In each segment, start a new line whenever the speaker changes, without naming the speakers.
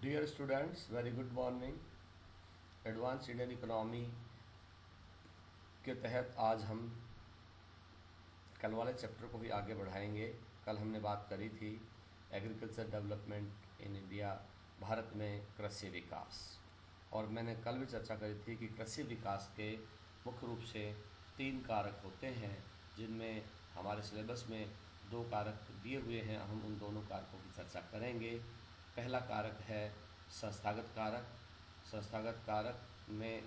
Dear students, very good morning. Advance Indian economy के तहत आज हम कल वाले चैप्टर को ही आगे बढ़ाएंगे। कल हमने बात करी थी agriculture development in India, Bharat में कृषि विकास। और मैंने कल भी चर्चा करी थी कि कृषि विकास के मुख्य रूप से 3 कारक होते हैं, जिनमें हमारे सिलेबस में 2 कारक दिए हुए हैं। हम उन दोनों कारकों की चर्चा करेंगे। पहला कारक है संस्थागत कारक। संस्थागत कारक में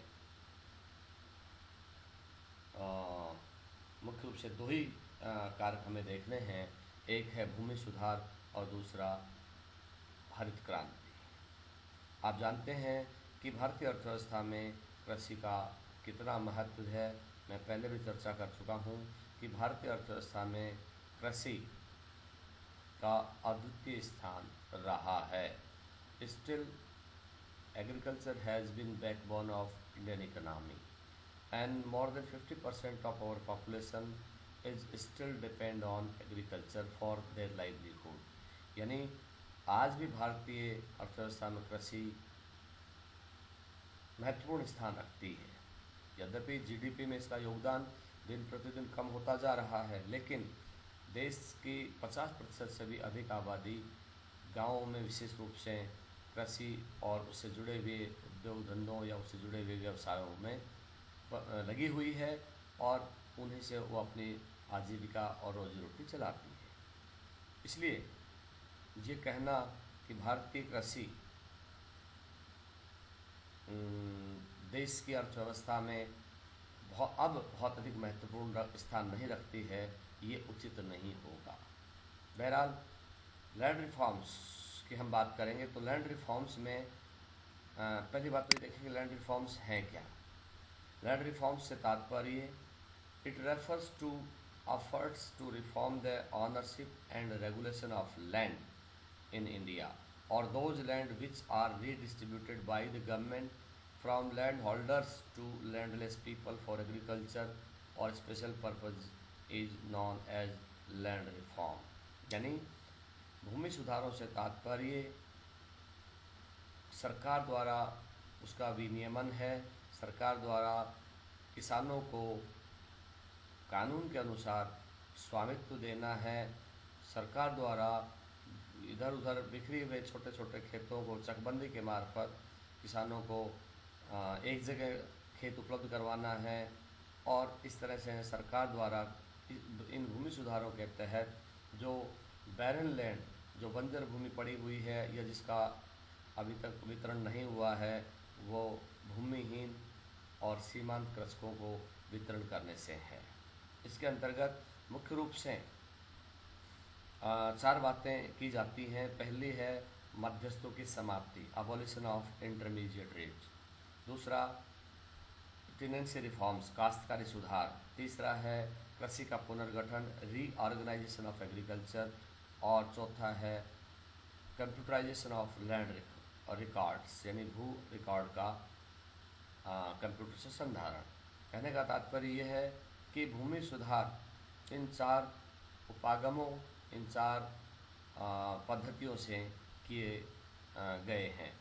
मुख्य रूप से 2 ही कारक हमें देखने हैं। एक है भूमि सुधार और दूसरा हरित क्रांति। आप जानते हैं कि भारतीय अर्थव्यवस्था में कृषि का कितना महत्व है। मैं पहले भी चर्चा कर चुका हूँ कि भारतीय अर्थव्यवस्था में कृषि का अद्वितीय स्थान रहा है। Still agriculture has been backbone of Indian economy, and more than 50% of our population is still depend on agriculture for their livelihood। यानी आज भी भारतीय अर्थव्यवस्था में कृषि महत्वपूर्ण स्थान रखती है। यद्यपि जीडीपी में इसका योगदान दिन प्रतिदिन कम होता जा रहा है, लेकिन देश की 50% से भी अधिक आबादी गाँवों में विशेष रूप से कृषि और उससे जुड़े हुए उद्योग धंधों या उससे जुड़े हुए व्यवसायों में लगी हुई है, और उन्हीं से वो अपनी आजीविका और रोजी रोटी चलाती है। इसलिए ये कहना कि भारतीय कृषि देश की अर्थव्यवस्था में बहुत अधिक महत्वपूर्ण स्थान नहीं रखती है, ये उचित नहीं होगा। बहरहाल लैंड रिफॉर्म्स की हम बात करेंगे तो लैंड रिफॉर्म्स में पहली बात तो ये देखेंगे लैंड रिफॉर्म्स हैं क्या। लैंड रिफॉर्म्स से तात्पर्य it refers to efforts to reform the ownership and regulation of land in India, or those land which are redistributed by the government from landholders to landless people for agriculture or special purpose is known as land reform। यानी भूमि सुधारों से तात्पर्य सरकार द्वारा उसका विनियमन है। सरकार द्वारा किसानों को कानून के अनुसार स्वामित्व देना है। सरकार द्वारा इधर उधर बिखरे हुए छोटे छोटे खेतों को चकबंदी के मार्फत किसानों को एक जगह खेत उपलब्ध करवाना है। और इस तरह से सरकार द्वारा इन भूमि सुधारों के तहत जो बैरन लैंड, जो बंजर भूमि पड़ी हुई है या जिसका अभी तक वितरण नहीं हुआ है, वो भूमिहीन और सीमांत कृषकों को वितरण करने से है। इसके अंतर्गत मुख्य रूप से 4 बातें की जाती हैं। पहली है मध्यस्थों की समाप्ति, अबॉलिशन ऑफ इंटरमीडिएट रेट। दूसरा टेनेंसी रिफॉर्म्स, काश्तकारी सुधार। तीसरा है कृषि का पुनर्गठन, रीऑर्गेनाइजेशन ऑफ एग्रीकल्चर। और चौथा है कंप्यूटराइजेशन ऑफ लैंड रिकॉर्ड्स, यानी भू रिकॉर्ड का कंप्यूटर से संधारण। कहने का तात्पर्य यह है कि भूमि सुधार इन 4 उपागमों, इन 4 पद्धतियों से किए गए हैं।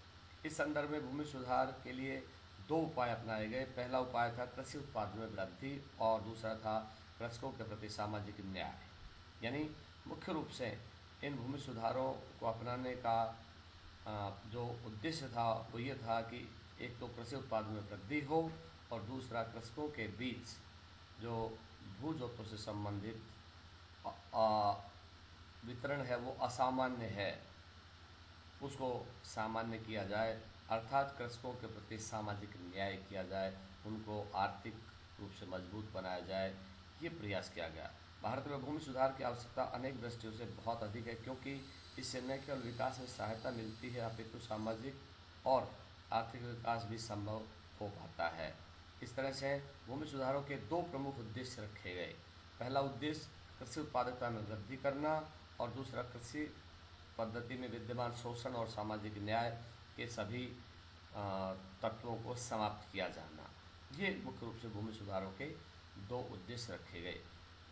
इस संदर्भ में भूमि सुधार के लिए 2 उपाय अपनाए गए। पहला उपाय था कृषि उत्पादन में वृद्धि और दूसरा था कृषकों के प्रति सामाजिक न्याय। यानी मुख्य रूप से इन भूमि सुधारों को अपनाने का जो उद्देश्य था वो ये था कि एक तो कृषि उत्पादन में वृद्धि हो और दूसरा कृषकों के बीच जो भू जोतों से संबंधित वितरण है वो असामान्य है, उसको सामान्य किया जाए, अर्थात कृषकों के प्रति सामाजिक न्याय किया जाए, उनको आर्थिक रूप से मजबूत बनाया जाए। ये प्रयास किया गया। भारत में भूमि सुधार की आवश्यकता अनेक दृष्टियों से बहुत अधिक है, क्योंकि इससे न केवल विकास में सहायता मिलती है अपितु सामाजिक और आर्थिक विकास भी संभव हो पाता है। इस तरह से भूमि सुधारों के 2 प्रमुख उद्देश्य रखे गए। पहला उद्देश्य कृषि उत्पादकता में वृद्धि करना और दूसरा कृषि पद्धति में विद्यमान शोषण और सामाजिक न्याय के सभी तत्वों को समाप्त किया जाना। ये मुख्य रूप से भूमि सुधारों के 2 उद्देश्य रखे गए।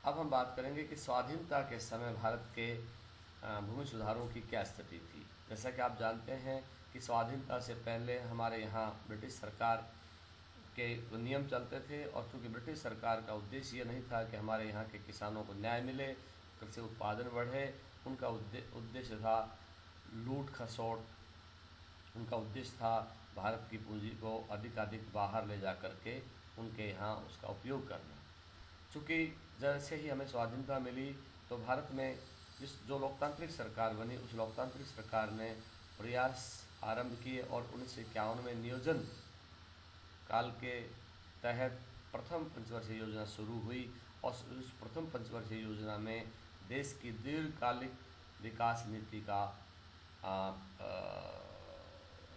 अब हम बात करेंगे कि स्वाधीनता के समय भारत के भूमि सुधारों की क्या स्थिति थी। जैसा कि आप जानते हैं कि स्वाधीनता से पहले हमारे यहाँ ब्रिटिश सरकार के नियम चलते थे, और चूँकि ब्रिटिश सरकार का उद्देश्य ये नहीं था कि हमारे यहाँ के किसानों को न्याय मिले, कृषि उत्पादन बढ़े, उनका उद्देश्य था लूट खसोट। उनका उद्देश्य था भारत की पूंजी को अधिक बाहर ले जा कर के उनके यहाँ उसका उपयोग करना। चूँकि जैसे ही हमें स्वाधीनता मिली तो भारत में जो लोकतांत्रिक सरकार बनी, उस लोकतांत्रिक सरकार ने प्रयास आरंभ किए और 1951 में नियोजन काल के तहत प्रथम पंचवर्षीय योजना शुरू हुई, और उस प्रथम पंचवर्षीय योजना में देश की दीर्घकालिक विकास नीति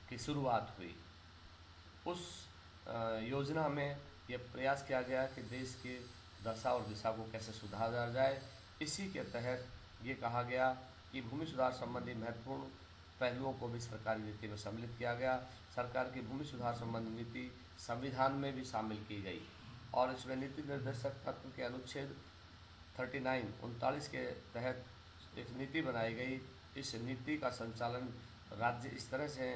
की शुरुआत हुई। उस योजना में यह प्रयास किया गया कि देश की दशा और दिशा को कैसे सुधारा जाए। इसी के तहत ये कहा गया कि भूमि सुधार संबंधी महत्वपूर्ण पहलुओं को भी सरकारी नीति में सम्मिलित किया गया। सरकार की भूमि सुधार संबंधी नीति संविधान में भी शामिल की गई, और इसमें नीति निर्देशक तत्व के अनुच्छेद 39 के तहत एक नीति बनाई गई। इस नीति का संचालन राज्य इस तरह से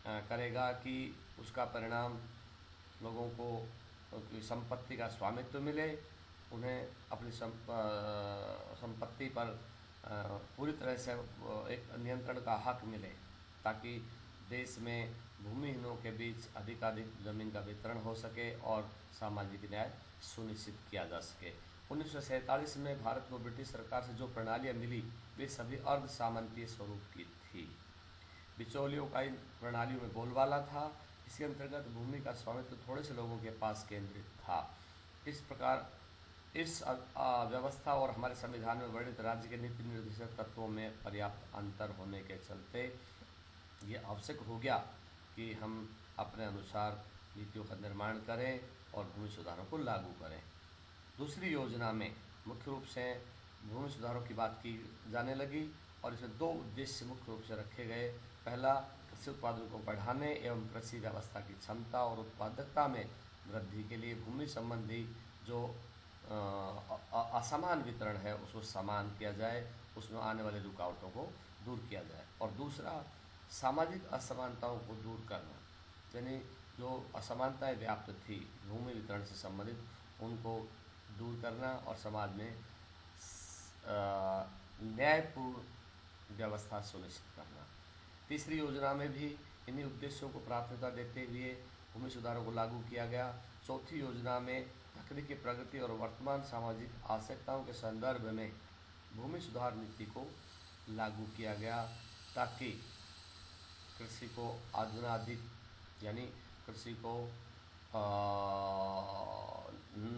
करेगा कि उसका परिणाम लोगों को संपत्ति का स्वामित्व मिले, उन्हें अपनी संपत्ति पर पूरी तरह से एक नियंत्रण का हक मिले, ताकि देश में भूमिहीनों के बीच अधिकाधिक जमीन का वितरण हो सके और सामाजिक न्याय सुनिश्चित किया जा सके। 1947 में भारत को ब्रिटिश सरकार से जो प्रणालियाँ मिली वे सभी अर्ध सामंतीय स्वरूप की थी। बिचौलियों का इन प्रणालियों में बोलबाला था। इसके अंतर्गत भूमि का स्वामित्व थोड़े से लोगों के पास केंद्रित था। इस प्रकार इस व्यवस्था और हमारे संविधान में वर्णित राज्य के नीति निर्देशक तत्वों में पर्याप्त अंतर होने के चलते ये आवश्यक हो गया कि हम अपने अनुसार नीतियों का निर्माण करें और भूमि सुधारों को लागू करें। दूसरी योजना में मुख्य रूप से भूमि सुधारों की बात की जाने लगी, और इसमें दो उद्देश्य मुख्य रूप से रखे गए। पहला, कृषि उत्पादन को बढ़ाने एवं कृषि व्यवस्था की क्षमता और उत्पादकता में वृद्धि के लिए भूमि संबंधी जो असमान वितरण है उसको समान किया जाए, उसमें आने वाली रुकावटों को दूर किया जाए। और दूसरा, सामाजिक असमानताओं को दूर करना, यानी जो असमानताएं व्याप्त थी भूमि वितरण से संबंधित, उनको दूर करना और समाज में न्यायपूर्ण व्यवस्था सुनिश्चित करना। तीसरी योजना में भी इन्हीं उद्देश्यों को प्राथमिकता देते हुए भूमि सुधारों को लागू किया गया। चौथी योजना में तकनीकी प्रगति और वर्तमान सामाजिक आवश्यकताओं के संदर्भ में भूमि सुधार नीति को लागू किया गया, ताकि कृषि को आधुनिक यानी कृषि को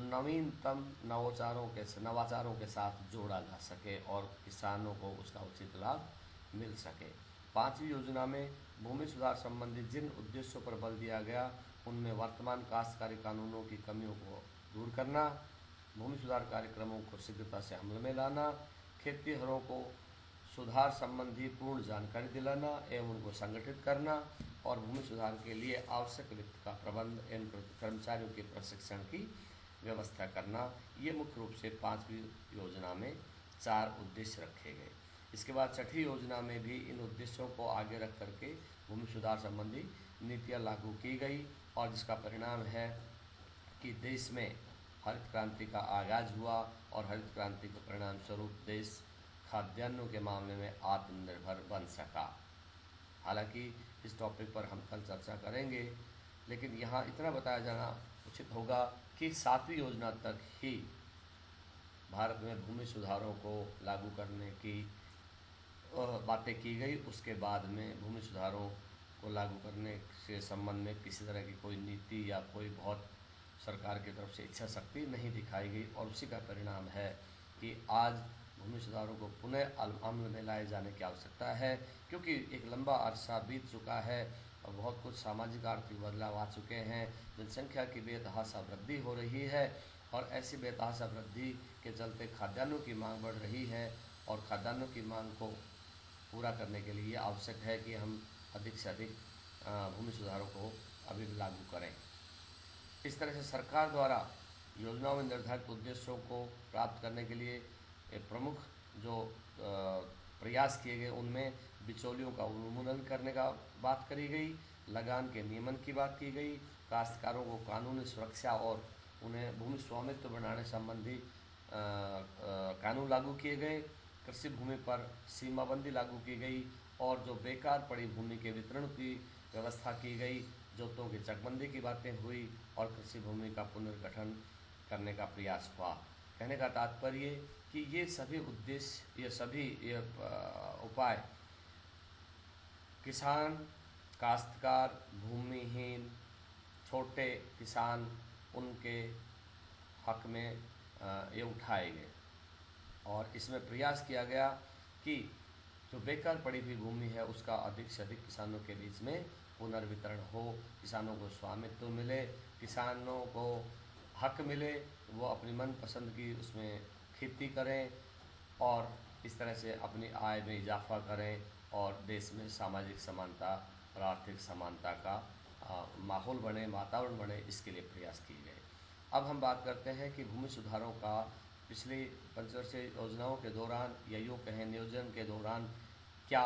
नवीनतम नवाचारों के साथ जोड़ा जा सके और किसानों को उसका उचित लाभ मिल सके। पांचवी योजना में भूमि सुधार संबंधी जिन उद्देश्यों पर बल दिया गया उनमें वर्तमान काश्तकारी कानूनों की कमियों को दूर करना, भूमि सुधार कार्यक्रमों को शीघ्रता से अमल में लाना, खेतीहरों को सुधार संबंधी पूर्ण जानकारी दिलाना एवं उनको संगठित करना, और भूमि सुधार के लिए आवश्यक वित्त का प्रबंध एवं कर्मचारियों के प्रशिक्षण की व्यवस्था करना। ये मुख्य रूप से पांचवी योजना में 4 उद्देश्य रखे गए। इसके बाद छठी योजना में भी इन उद्देश्यों को आगे रख करके भूमि सुधार संबंधी नीतियाँ लागू की गई, और जिसका परिणाम है कि देश में हरित क्रांति का आगाज हुआ, और हरित क्रांति के परिणाम स्वरूप देश खाद्यान्नों के मामले में आत्मनिर्भर बन सका। हालांकि इस टॉपिक पर हम कल चर्चा करेंगे, लेकिन यहाँ इतना बताया जाना उचित होगा कि 7वीं योजना तक ही भारत में भूमि सुधारों को लागू करने की बातें की गई। उसके बाद में भूमि सुधारों को लागू करने से संबंध में किसी तरह की कोई नीति या कोई बहुत सरकार की तरफ से इच्छा शक्ति नहीं दिखाई गई, और उसी का परिणाम है कि आज भूमि सुधारों को पुनः अमल में लाए जाने की आवश्यकता है, क्योंकि एक लंबा अरसा बीत चुका है और बहुत कुछ सामाजिक आर्थिक बदलाव आ चुके हैं। जनसंख्या की बेतहाशा वृद्धि हो रही है, और ऐसी बेतहाशा वृद्धि के चलते खाद्यान्नों की मांग बढ़ रही है, और खाद्यान्नों की मांग को पूरा करने के लिए आवश्यक है कि हम अधिक से अधिक भूमि सुधारों को अभी भी लागू करें। इस तरह से सरकार द्वारा योजनाओं में निर्धारित उद्देश्यों को प्राप्त करने के लिए एक प्रमुख जो प्रयास किए गए उनमें बिचौलियों का उन्मूलन करने का बात करी गई, लगान के नियमन की बात की गई, काश्तकारों को कानूनी सुरक्षा और उन्हें भूमि स्वामित्व बनाने संबंधी कानून लागू किए गए, कृषि भूमि पर सीमाबंदी लागू की गई और जो बेकार पड़ी भूमि के वितरण की व्यवस्था की गई, जोतों की चकबंदी की बातें हुई और कृषि भूमि का पुनर्गठन करने का प्रयास हुआ। कहने का तात्पर्य कि ये सभी उद्देश्य, ये उपाय किसान, काश्तकार, भूमिहीन, छोटे किसान, उनके हक में ये उठाए गए और इसमें प्रयास किया गया कि जो बेकार पड़ी हुई भूमि है उसका अधिक से अधिक किसानों के बीच में पुनर्वितरण हो, किसानों को स्वामित्व मिले, किसानों को हक मिले, वो अपनी मनपसंद की उसमें खेती करें और इस तरह से अपनी आय में इजाफा करें और देश में सामाजिक समानता और आर्थिक समानता का माहौल बने, वातावरण बने, इसके लिए प्रयास किए गए। अब हम बात करते हैं कि भूमि सुधारों का पिछली पंचवर्षीय योजनाओं के दौरान या यूँ कहें नियोजन के दौरान क्या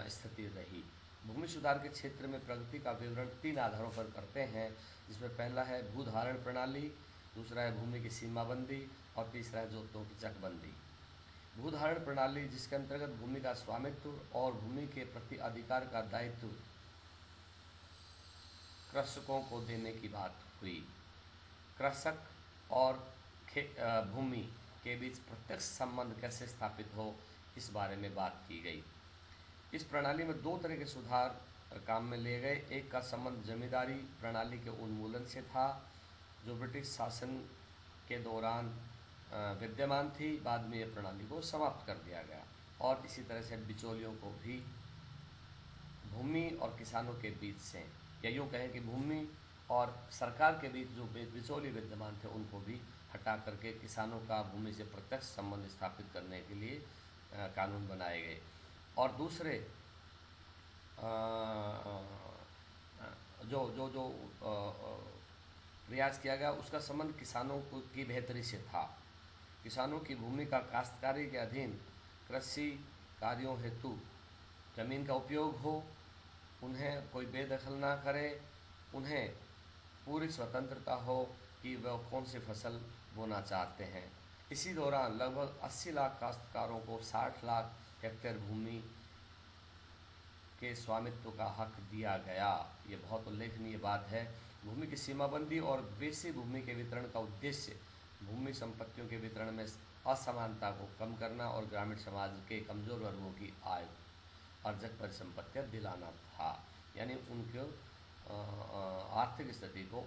स्थिति रही। भूमि सुधार के क्षेत्र में प्रगति का विवरण 3 आधारों पर करते हैं, जिसमें पहला है भूधारण प्रणाली, दूसरा है भूमि की सीमाबंदी और तीसरा है जोतों की चकबंदी। भूधारण प्रणाली, जिसके अंतर्गत भूमि का स्वामित्व और भूमि के प्रति अधिकार का दायित्व कृषकों को देने की बात हुई। कृषक और भूमि के बीच प्रत्यक्ष संबंध कैसे स्थापित हो, इस बारे में बात की गई। इस प्रणाली में 2 तरह के सुधार काम में लिए गए। एक का संबंध जमींदारी प्रणाली के उन्मूलन से था, जो ब्रिटिश शासन के दौरान विद्यमान थी। बाद में यह प्रणाली को समाप्त कर दिया गया और इसी तरह से बिचौलियों को भी भूमि और किसानों के बीच से, या यूँ कहें कि भूमि और सरकार के बीच जो बिचौली विद्यमान थे उनको भी हटा करके किसानों का भूमि से प्रत्यक्ष संबंध स्थापित करने के लिए कानून बनाए गए। और दूसरे जो प्रयास किया गया उसका संबंध किसानों की बेहतरी से था। किसानों की भूमि का काश्तकारी के अधीन कृषि कार्यों हेतु जमीन का उपयोग हो, उन्हें कोई बेदखल ना करे, उन्हें पूरी स्वतंत्रता हो कि वह कौन सी फसल बोना चाहते हैं। इसी दौरान लगभग 80 लाख काश्तकारों को 60 लाख हेक्टेयर भूमि के स्वामित्व का हक दिया गया। ये बहुत उल्लेखनीय बात है। भूमि की सीमाबंदी और बेसी भूमि के वितरण का उद्देश्य भूमि संपत्तियों के वितरण में असमानता को कम करना और ग्रामीण समाज के कमजोर वर्गों की आय अर्जक परिसंपत्तियाँ दिलाना था, यानी उनको आर्थिक स्थिति को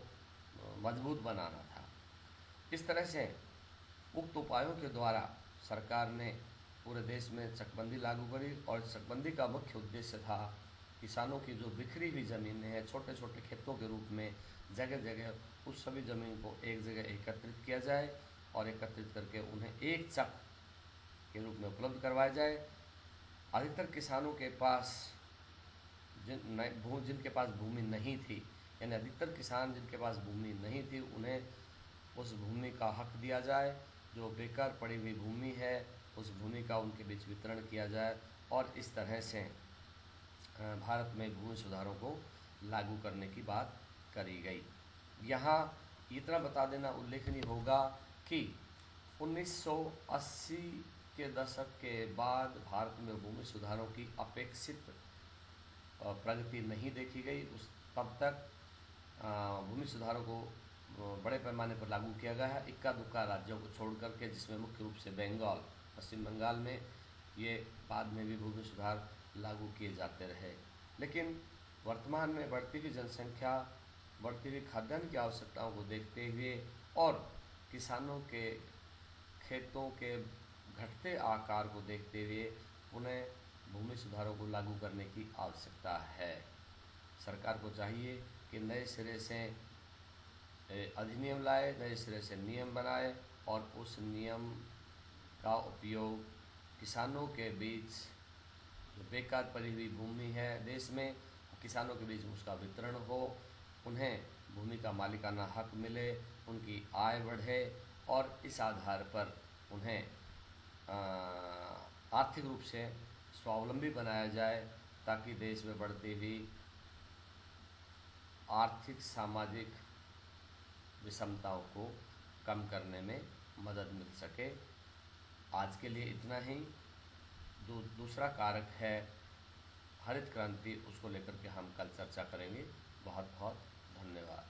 मजबूत बनाना था। इस तरह से उक्त उपायों के द्वारा सरकार ने पूरे देश में चकबंदी लागू करी और चकबंदी का मुख्य उद्देश्य था किसानों की जो बिखरी हुई ज़मीनें हैं, छोटे छोटे खेतों के रूप में जगह जगह, उस सभी ज़मीन को एक जगह एकत्रित किया जाए और एकत्रित करके उन्हें एक चक के रूप में उपलब्ध करवाया जाए। अधिकतर किसानों के पास जिनके पास भूमि नहीं थी, यानी अधिकतर किसान जिनके पास भूमि नहीं थी, उन्हें उस भूमि का हक दिया जाए। जो बेकार पड़ी हुई भूमि है उस भूमि का उनके बीच वितरण किया जाए और इस तरह से भारत में भूमि सुधारों को लागू करने की बात करी गई। यहाँ इतना बता देना उल्लेखनीय होगा कि 1980 के दशक के बाद भारत में भूमि सुधारों की अपेक्षित प्रगति नहीं देखी गई। उस तब तक भूमि सुधारों को बड़े पैमाने पर लागू किया गया है, इक्का दुक्का राज्यों को छोड़ करके, जिसमें मुख्य रूप से बंगाल, पश्चिम बंगाल में ये बाद में भी भूमि सुधार लागू किए जाते रहे। लेकिन वर्तमान में बढ़ती हुई जनसंख्या, बढ़ती हुई खाद्यान्न की आवश्यकताओं को देखते हुए और किसानों के खेतों के घटते आकार को देखते हुए उन्हें भूमि सुधारों को लागू करने की आवश्यकता है। सरकार को चाहिए कि नए सिरे से अधिनियम लाए, नए सिरे से नियम बनाए और उस नियम का उपयोग किसानों के बीच, जो बेकार पड़ी हुई भूमि है देश में, किसानों के बीच उसका वितरण हो, उन्हें भूमि का मालिकाना हक मिले, उनकी आय बढ़े और इस आधार पर उन्हें आर्थिक रूप से स्वावलंबी बनाया जाए, ताकि देश में बढ़ती हुई आर्थिक सामाजिक विषमताओं को कम करने में मदद मिल सके। आज के लिए इतना ही। दूसरा कारक है हरित क्रांति, उसको लेकर के हम कल चर्चा करेंगे। बहुत बहुत धन्यवाद।